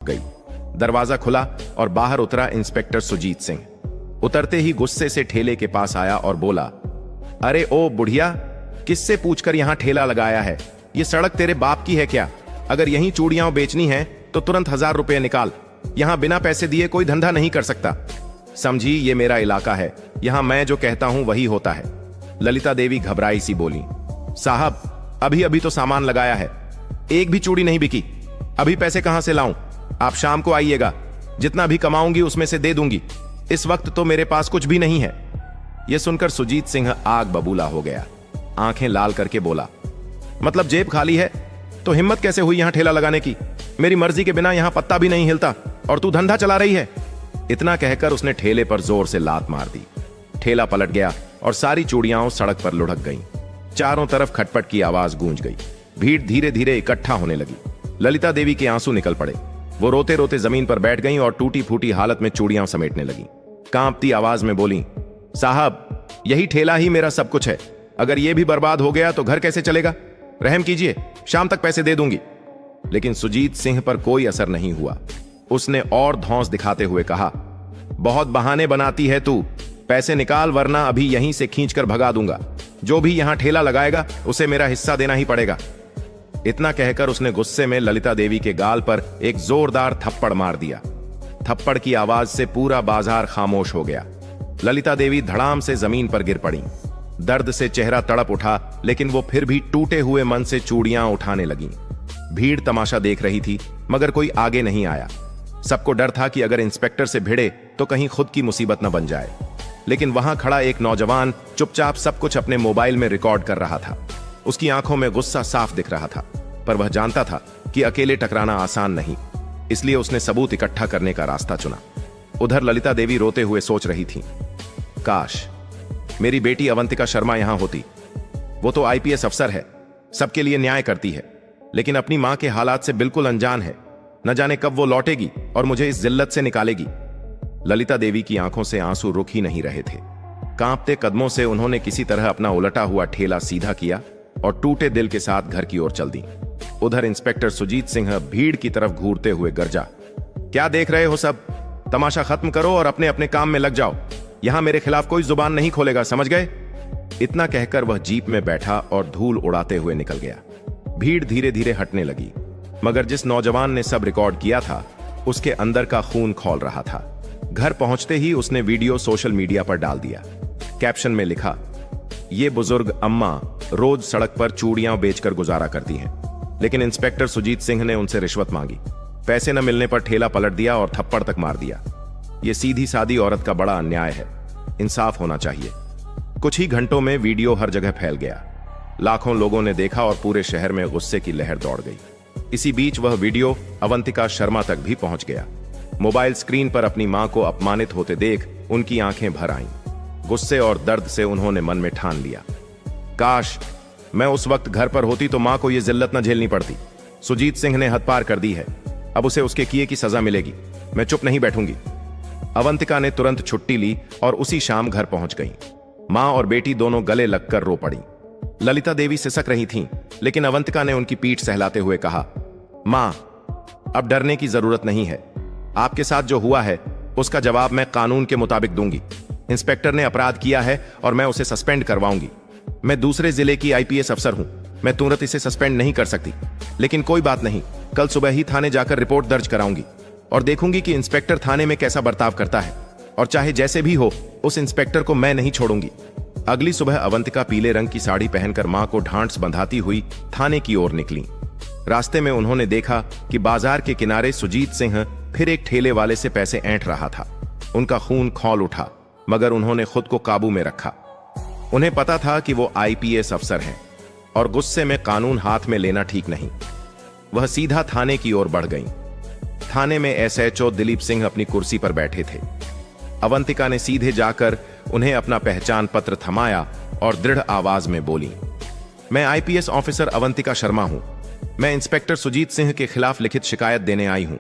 गई। दरवाजा खुला और बाहर उतरा इंस्पेक्टर सुजीत सिंह। उतरते ही गुस्से से ठेले के पास आया और बोला, अरे ओ बुढ़िया, किससे पूछकर यहां ठेला लगाया है? ये सड़क तेरे बाप की है क्या? अगर यहीं चूड़ियां बेचनी है तो तुरंत 1000 रुपए निकाल। यहां बिना पैसे दिए कोई धंधा नहीं कर सकता। समझी, ये मेरा इलाका है, यहां मैं जो कहता हूं वही होता है। ललिता देवी घबराई सी बोली, साहब अभी अभी तो सामान लगाया है, एक भी चूड़ी नहीं बिकी, अभी पैसे कहां से लाऊं? आप शाम को आइएगा, जितना भी कमाऊंगी उसमें से दे दूंगी। इस वक्त तो मेरे पास कुछ भी नहीं है। यह सुनकर सुजीत सिंह आग बबूला हो गया। आंखें लाल करके बोला, मतलब जेब खाली है तो हिम्मत कैसे हुई यहां ठेला लगाने की? मेरी मर्जी के बिना यहां पत्ता भी नहीं हिलता और तू धंधा चला रही है। इतना कहकर उसने ठेले पर जोर से लात मार दी। ठेला पलट गया और सारी चूड़ियां सड़क पर लुढ़क गईं। चारों तरफ खटपट की आवाज गूंज गई। भीड़ धीरे धीरे इकट्ठा होने लगी। ललिता देवी के आंसू निकल पड़े। वो रोते रोते जमीन पर बैठ गईं और टूटी फूटी हालत में चूड़ियां समेटने लगी। कांपती आवाज में बोली, साहब यही ठेला ही मेरा सब कुछ है, अगर ये भी बर्बाद हो गया तो घर कैसे चलेगा? रहम कीजिए, शाम तक पैसे दे दूंगी। लेकिन सुजीत सिंह पर कोई असर नहीं हुआ। उसने और धौंस दिखाते हुए कहा, बहुत बहाने बनाती है तू, पैसे निकाल वरना अभी यहीं से खींचकर भगा दूंगा। जो भी यहां ठेला लगाएगा उसे मेरा हिस्सा देना ही पड़ेगा। इतना कहकर उसने गुस्से में ललिता देवी के गाल पर एक जोरदार थप्पड़ मार दिया। थप्पड़ की आवाज से पूरा बाजार खामोश हो गया। ललिता देवी धड़ाम से जमीन पर गिर पड़ी। दर्द से चेहरा तड़प उठा, लेकिन वो फिर भी टूटे हुए मन से चूड़ियां उठाने लगी। भीड़ तमाशा देख रही थी, मगर कोई आगे नहीं आया। सबको डर था कि अगर इंस्पेक्टर से भिड़े तो कहीं खुद की मुसीबत न बन जाए। लेकिन वहां खड़ा एक नौजवान चुपचाप सब कुछ अपने मोबाइल में रिकॉर्ड कर रहा था। उसकी आंखों में गुस्सा साफ दिख रहा था, पर वह जानता था कि अकेले टकराना आसान नहीं, इसलिए उसने सबूत इकट्ठा करने का रास्ता चुना। उधर ललिता देवी रोते हुए सोच रही थी, काश मेरी बेटी अवंतिका शर्मा यहां होती। वो तो आईपीएस अफसर है, सबके लिए न्याय करती है, लेकिन अपनी मां के हालात से बिल्कुल अनजान है। न जाने कब वो लौटेगी और मुझे इस जिल्लत से निकालेगी। ललिता देवी की आंखों से आंसू रुक ही नहीं रहे थे। कांपते कदमों से उन्होंने किसी तरह अपना उलटा हुआ ठेला सीधा किया और टूटे दिल के साथ घर की ओर चल दी। उधर इंस्पेक्टर सुजीत सिंह भीड़ की तरफ घूरते हुए गरजा, क्या देख रहे हो सब? तमाशा खत्म करो और अपने अपने काम में लग जाओ। यहां मेरे खिलाफ कोई जुबान नहीं खोलेगा, समझ गए? इतना कहकर वह जीप में बैठा और धूल उड़ाते हुए निकल गया। भीड़ धीरे धीरे हटने लगी, मगर जिस नौजवान ने सब रिकॉर्ड किया था उसके अंदर का खून खौल रहा था। घर पहुंचते ही उसने वीडियो सोशल मीडिया पर डाल दिया। कैप्शन में लिखा, ये बुजुर्ग अम्मा रोज सड़क पर चूड़ियां बेचकर गुजारा करती हैं, लेकिन इंस्पेक्टर सुजीत सिंह ने उनसे रिश्वत मांगी। पैसे न मिलने पर ठेला पलट दिया और थप्पड़ तक मार दिया। ये सीधी सादी औरत का बड़ा अन्याय है, इंसाफ होना चाहिए। कुछ ही घंटों में वीडियो हर जगह फैल गया। लाखों लोगों ने देखा और पूरे शहर में गुस्से की लहर दौड़ गई। इसी बीच वह वीडियो अवंतिका शर्मा तक भी पहुंच गया। मोबाइल स्क्रीन पर अपनी मां को अपमानित होते देख उनकी आंखें भर आईं। गुस्से और दर्द से उन्होंने मन में ठान लिया, काश मैं उस वक्त घर पर होती तो मां को यह जिल्लत न झेलनी पड़ती। सुजीत सिंह ने हद पार कर दी है, अब उसे उसके किए की सजा मिलेगी। मैं चुप नहीं बैठूंगी। अवंतिका ने तुरंत छुट्टी ली और उसी शाम घर पहुंच गई। मां और बेटी दोनों गले लगकर रो पड़ी। ललिता देवी सिसक रही थीं, लेकिन अवंतिका ने उनकी पीठ सहलाते हुए कहा, मां अब डरने की जरूरत नहीं है। आपके साथ जो हुआ है उसका जवाब मैं कानून के मुताबिक दूंगी। इंस्पेक्टर ने अपराध किया है और मैं उसे सस्पेंड करवाऊंगी। मैं दूसरे जिले की आईपीएस अफसर हूं, मैं तुरंत इसे सस्पेंड नहीं कर सकती, लेकिन कोई बात नहीं, कल सुबह ही थाने जाकर रिपोर्ट दर्ज कराऊंगी और देखूंगी कि इंस्पेक्टर थाने में कैसा बर्ताव करता है, और चाहे जैसे भी हो उस इंस्पेक्टर को मैं नहीं छोड़ूंगी। अगली सुबह अवंतिका पीले रंग की साड़ी पहनकर मां को ढांढस बंधाती हुई थाने की ओर निकली। रास्ते में उन्होंने देखा कि बाजार के किनारे सुजीत सिंह फिर एक ठेले वाले से पैसे ऐंठ रहा था। उनका खून खौल उठा, मगर उन्होंने खुद को काबू में रखा। उन्हें पता था कि वो आईपीएस अफसर हैं और गुस्से में कानून हाथ में लेना ठीक नहीं। वह सीधा थाने की ओर बढ़ गईं। थाने में एसएचओ दिलीप सिंह अपनी कुर्सी पर बैठे थे। अवंतिका ने सीधे जाकर उन्हें अपना पहचान पत्र थमाया और दृढ़ आवाज में बोली, मैं आईपीएस ऑफिसर अवंतिका शर्मा हूं। मैं इंस्पेक्टर सुजीत सिंह के खिलाफ लिखित शिकायत देने आई हूं।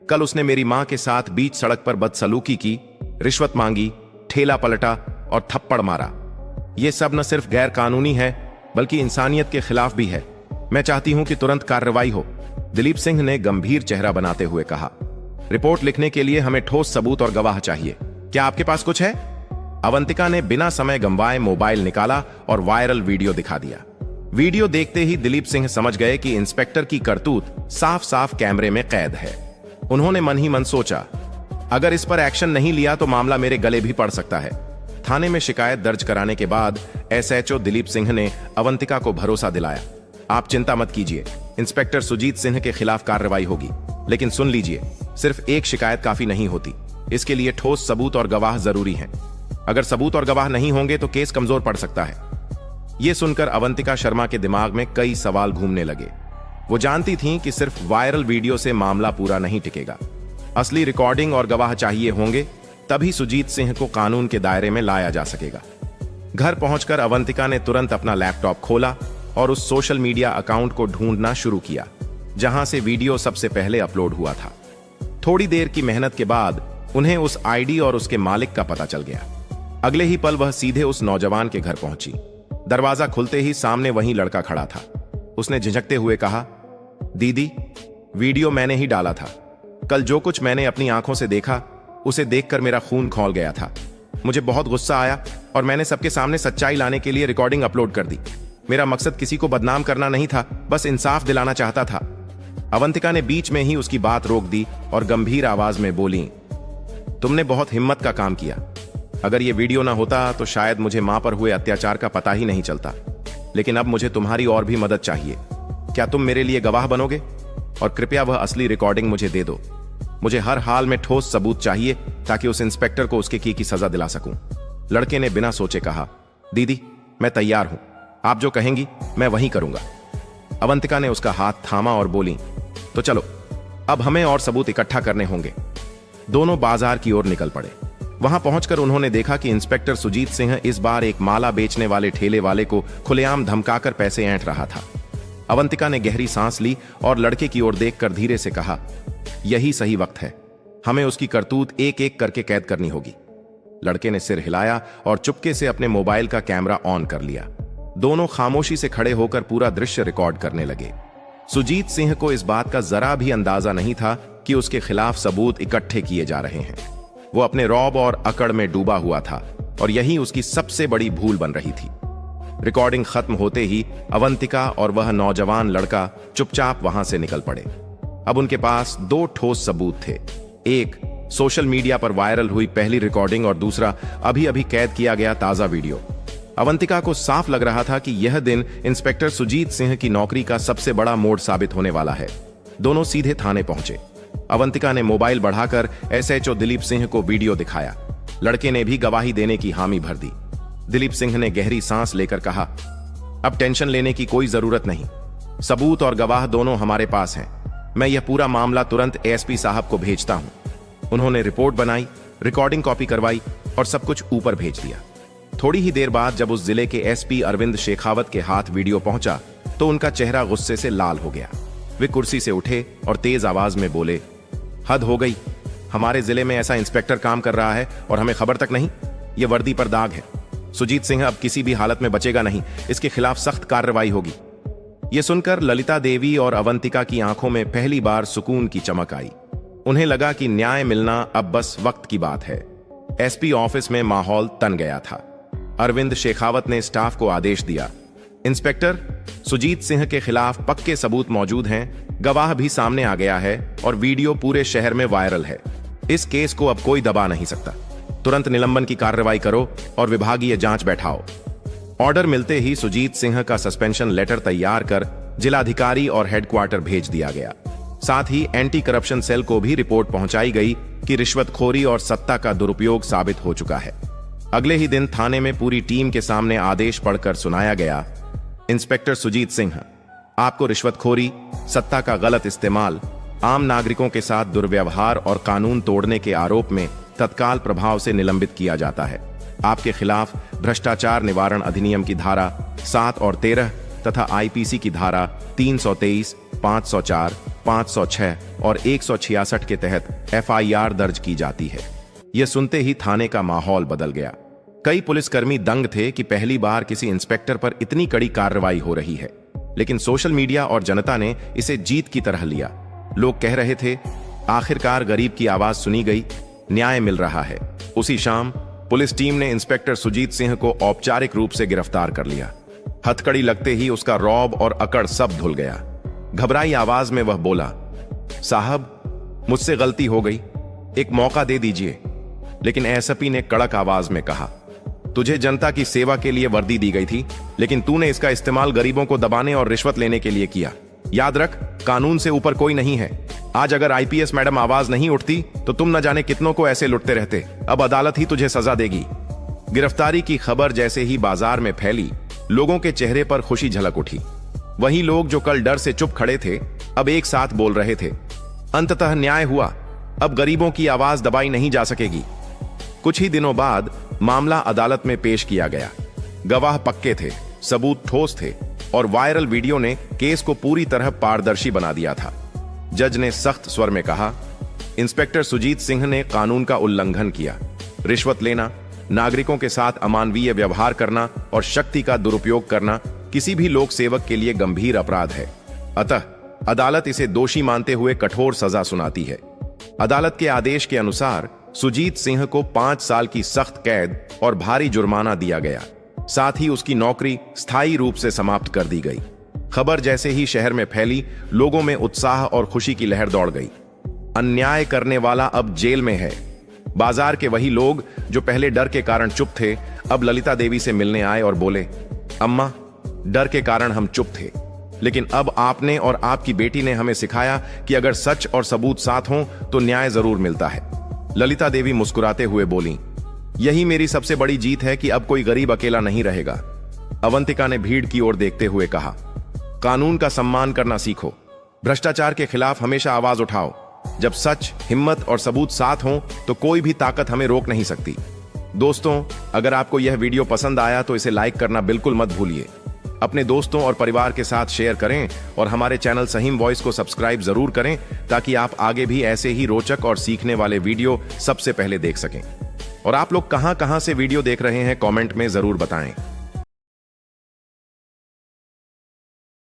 कल उसने मेरी मां के साथ बीच सड़क पर बदसलूकी की, रिश्वत मांगी, ठेला पलटा और थप्पड़ मारा। यह सब न सिर्फ गैर कानूनी है बल्कि इंसानियत के खिलाफ भी है। मैं चाहती हूं कि तुरंत कार्रवाई हो, दिलीप सिंह ने गंभीर चेहरा बनाते हुए कहा। रिपोर्ट लिखने के लिए हमें ठोस सबूत और गवाह चाहिए। क्या आपके पास कुछ है? अवंतिका ने बिना समय गंवाए मोबाइल निकाला और वायरल वीडियो दिखा दिया। वीडियो देखते ही दिलीप सिंह समझ गए कि इंस्पेक्टर की करतूत साफ साफ कैमरे में कैद है। उन्होंने मन ही मन सोचा, अगर इस पर एक्शन नहीं लिया तो मामला मेरे गले भी पड़ सकता है। थाने में शिकायत दर्ज कराने के बाद एसएचओ दिलीप सिंह ने अवंतिका को भरोसा दिलाया, आप चिंता मत कीजिए, इंस्पेक्टर सुजीत सिंह के खिलाफ कार्रवाई होगी। लेकिन सुन लीजिए, सिर्फ एक शिकायत काफी नहीं होती, इसके लिए ठोस सबूत और गवाह जरूरी हैं। अगर सबूत और गवाह नहीं होंगे तो केस कमजोर पड़ सकता है। यह सुनकर अवंतिका शर्मा के दिमाग में कई सवाल घूमने लगे। वो जानती थीं कि सिर्फ वायरल वीडियो से मामला पूरा नहीं टिकेगा, असली रिकॉर्डिंग और गवाह चाहिए होंगे, तभी सुजीत सिंह को कानून के दायरे में लाया जा सकेगा। घर पहुंचकर अवंतिका ने तुरंत अपना लैपटॉप खोला और उस सोशल मीडिया अकाउंट को ढूंढना शुरू किया जहां से वीडियो सबसे पहले अपलोड हुआ था। थोड़ी देर की मेहनत के बाद उन्हें उस आईडी और उसके मालिक का पता चल गया। अगले ही पल वह सीधे उस नौजवान के घर पहुंची। दरवाजा खुलते ही सामने वही लड़का खड़ा था। उसने झिझकते हुए कहा, दीदी, वीडियो मैंने ही डाला था। कल जो कुछ मैंने अपनी आंखों से देखा उसे देखकर मेरा खून खौल गया था। मुझे बहुत गुस्सा आया और मैंने सबके सामने सच्चाई लाने के लिए रिकॉर्डिंग अपलोड कर दी। मेरा मकसद किसी को बदनाम करना नहीं था, बस इंसाफ दिलाना चाहता था। अवंतिका ने बीच में ही उसकी बात रोक दी और गंभीर आवाज में बोली, तुमने बहुत हिम्मत का काम किया। अगर यह वीडियो ना होता तो शायद मुझे मां पर हुए अत्याचार का पता ही नहीं चलता। लेकिन अब मुझे तुम्हारी और भी मदद चाहिए। क्या तुम मेरे लिए गवाह बनोगे? और कृपया वह असली रिकॉर्डिंग मुझे दे दो। मुझे हर हाल में ठोस सबूत चाहिए ताकि उस इंस्पेक्टर को उसके की सजा दिला सकूं। लड़के ने बिना सोचे कहा, दीदी, मैं तैयार हूं, आप जो कहेंगी मैं वही करूंगा। अवंतिका ने उसका हाथ थामा और बोली, तो चलो, अब हमें और सबूत इकट्ठा करने होंगे। दोनों बाजार की ओर निकल पड़े। वहां पहुंचकर उन्होंने देखा कि इंस्पेक्टर सुजीत सिंह इस बार एक माला बेचने वाले ठेले वाले को खुलेआम धमकाकर पैसे ऐंठ रहा था। अवंतिका ने गहरी सांस ली और लड़के की ओर देखकर धीरे से कहा, यही सही वक्त है, हमें उसकी करतूत एक एक करके कैद करनी होगी। लड़के ने सिर हिलाया और चुपके से अपने मोबाइल का कैमरा ऑन कर लिया। दोनों खामोशी से खड़े होकर पूरा दृश्य रिकॉर्ड करने लगे। सुजीत सिंह को इस बात का जरा भी अंदाजा नहीं था कि उसके खिलाफ सबूत इकट्ठे किए जा रहे हैं। वो अपने रौब और अकड़ में डूबा हुआ था और यही उसकी सबसे बड़ी भूल बन रही थी। रिकॉर्डिंग खत्म होते ही अवंतिका और वह नौजवान लड़का चुपचाप वहां से निकल पड़े। अब उनके पास दो ठोस सबूत थे, एक सोशल मीडिया पर वायरल हुई पहली रिकॉर्डिंग और दूसरा अभी अभी कैद किया गया ताजा वीडियो। अवंतिका को साफ लग रहा था कि यह दिन इंस्पेक्टर सुजीत सिंह की नौकरी का सबसे बड़ा मोड़ साबित होने वाला है। दोनों सीधे थाने पहुंचे। अवंतिका ने मोबाइल बढ़ाकर एसएचओ दिलीप सिंह को वीडियो दिखाया। लड़के ने भी गवाही देने की हामी भर दी। दिलीप सिंह ने गहरी सांस लेकर कहा, अब टेंशन लेने की कोई जरूरत नहीं, सबूत और गवाह दोनों हमारे पास हैं। मैं यह पूरा मामला तुरंत एसपी साहब को भेजता हूं। उन्होंने रिपोर्ट बनाई, रिकॉर्डिंग कॉपी करवाई और सब कुछ ऊपर भेज दिया। थोड़ी ही देर बाद जब उस जिले के एसपी अरविंद शेखावत के हाथ वीडियो पहुंचा तो उनका चेहरा गुस्से से लाल हो गया। वे कुर्सी से उठे और तेज आवाज में बोले, हद हो गई, हमारे जिले में ऐसा इंस्पेक्टर काम कर रहा है और हमें खबर तक नहीं। यह वर्दी पर दाग है। सुजीत सिंह अब किसी भी हालत में बचेगा नहीं, इसके खिलाफ सख्त कार्रवाई होगी। यह सुनकर ललिता देवी और अवंतिका की आंखों में पहली बार सुकून की चमक आई। उन्हें लगा कि न्याय मिलना अब बस वक्त की बात है। एसपी ऑफिस में माहौल तन गया था। अरविंद शेखावत ने स्टाफ को आदेश दिया, इंस्पेक्टर, सुजीत सिंह के खिलाफ पक्के सबूत मौजूद हैं, गवाह भी सामने आ गया है और वीडियो पूरे शहर में वायरल है। इस केस को अब कोई दबा नहीं सकता। तुरंत निलंबन की कार्रवाई करो और विभागीय जांच बैठाओ। ऑर्डर मिलते ही सुजीत सिंह का सस्पेंशन लेटर तैयार कर जिलाधिकारी और हेडक्वार्टर भेज दिया गया। साथ ही एंटी करप्शन सेल को भी रिपोर्ट पहुंचाई गई कि रिश्वतखोरी और सत्ता का दुरुपयोग साबित हो चुका है। अगले ही दिन थाने में पूरी टीम के सामने आदेश पढ़कर सुनाया गया, इंस्पेक्टर सुजीत सिंह, आपको रिश्वतखोरी, सत्ता का गलत इस्तेमाल, आम नागरिकों के साथ दुर्व्यवहार और कानून तोड़ने के आरोप में तत्काल प्रभाव से निलंबित किया जाता है। आपके खिलाफ भ्रष्टाचार निवारण अधिनियम की धारा 7 और 13 तथा आईपीसी की धारा 323, 504, 506 और 166 के तहत एफआईआर दर्ज की जाती है। यह सुनते ही थाने का माहौल बदल गया। कई पुलिसकर्मी दंग थे कि पहली बार किसी इंस्पेक्टर पर इतनी कड़ी कार्रवाई हो रही है। लेकिन सोशल मीडिया और जनता ने इसे जीत की तरह लिया। लोग कह रहे थे, आखिरकार गरीब की आवाज सुनी गई, न्याय मिल रहा है। उसी शाम पुलिस टीम ने इंस्पेक्टर सुजीत सिंह को औपचारिक रूप से गिरफ्तार कर लिया। हथकड़ी लगते ही उसका रौब और अकड़ सब धुल गया। घबराई आवाज में वह बोला, साहब मुझसे गलती हो गई, एक मौका दे दीजिए। लेकिन एसपी ने कड़क आवाज में कहा, तुझे जनता की सेवा के लिए वर्दी दी गई थी, लेकिन तूने इसका इस्तेमाल गरीबों को दबाने और रिश्वत लेने के लिए किया। याद रख, कानून से ऊपर कोई नहीं है। आज अगर आईपीएस मैडम आवाज नहीं उठती तो तुम न जाने कितनों को ऐसे लुटते रहते। अब अदालत ही तुझे सजा देगी। गिरफ्तारी की खबर जैसे ही बाजार में फैली, लोगों के चेहरे पर खुशी झलक उठी। वही लोग जो कल डर से चुप खड़े थे, अब एक साथ बोल रहे थे, अंततः न्याय हुआ, अब गरीबों की आवाज दबाई नहीं जा सकेगी। कुछ ही दिनों बाद मामला अदालत में पेश किया गया। गवाह पक्के थे, सबूत ठोस थे और वायरल वीडियो ने केस को पूरी तरह पारदर्शी बना दिया था। जज ने सख्त स्वर में कहा, इंस्पेक्टर सुजीत सिंह ने कानून का उल्लंघन किया। रिश्वत लेना, नागरिकों के साथ अमानवीय व्यवहार करना और शक्ति का दुरुपयोग करना किसी भी लोक सेवक के लिए गंभीर अपराध है। अतः अदालत इसे दोषी मानते हुए कठोर सजा सुनाती है। अदालत के आदेश के अनुसार सुजीत सिंह को 5 साल की सख्त कैद और भारी जुर्माना दिया गया। साथ ही उसकी नौकरी स्थायी रूप से समाप्त कर दी गई। खबर जैसे ही शहर में फैली, लोगों में उत्साह और खुशी की लहर दौड़ गई। अन्याय करने वाला अब जेल में है। बाजार के वही लोग जो पहले डर के कारण चुप थे, अब ललिता देवी से मिलने आए और बोले, अम्मा, डर के कारण हम चुप थे, लेकिन अब आपने और आपकी बेटी ने हमें सिखाया कि अगर सच और सबूत साथ हों तो न्याय जरूर मिलता है। ललिता देवी मुस्कुराते हुए बोली, यही मेरी सबसे बड़ी जीत है कि अब कोई गरीब अकेला नहीं रहेगा। अवंतिका ने भीड़ की ओर देखते हुए कहा, कानून का सम्मान करना सीखो, भ्रष्टाचार के खिलाफ हमेशा आवाज उठाओ। जब सच, हिम्मत और सबूत साथ हों तो कोई भी ताकत हमें रोक नहीं सकती। दोस्तों, अगर आपको यह वीडियो पसंद आया तो इसे लाइक करना बिल्कुल मत भूलिए। अपने दोस्तों और परिवार के साथ शेयर करें और हमारे चैनल सहीम वॉइस को सब्सक्राइब जरूर करें, ताकि आप आगे भी ऐसे ही रोचक और सीखने वाले वीडियो सबसे पहले देख सकें। और आप लोग कहां-कहां से वीडियो देख रहे हैं, कमेंट में जरूर बताएं।